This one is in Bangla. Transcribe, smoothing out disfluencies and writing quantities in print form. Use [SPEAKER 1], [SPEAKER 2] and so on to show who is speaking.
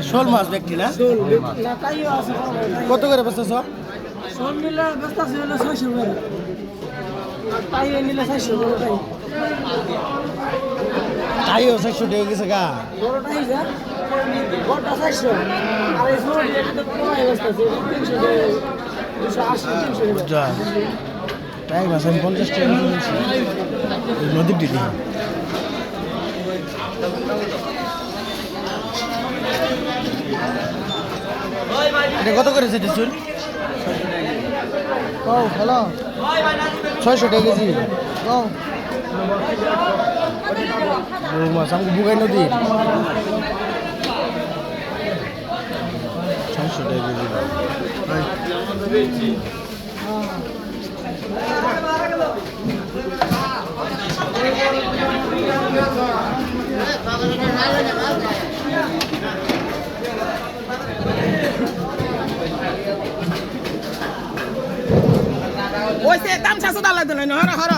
[SPEAKER 1] শোল মাছ ব্যক্তি না কত করে বেচতেছ?
[SPEAKER 2] শোল নিলে বেচতেছে হলো 600 করে, তাই নিলে 400 করে।
[SPEAKER 1] তাইও 400 টাকা গেছে গা।
[SPEAKER 2] বড়টাই যা বড়টা 400, আর এই শোল এটা তো কমাই বেচতেছে 300 টাকা, 280 300 টাকা।
[SPEAKER 1] তাই মাছ আমি 50 টাকা নিয়েছি নদীর দিকে। এটা কত করেছে চুল? ও হ্যালো 600 টাকা কেজি। ও মাছ আমাকে বুগাই নদীর 600 টাকা কেজি।
[SPEAKER 2] ওই সে দাম 700 টাকা দিলেন হরা হরা।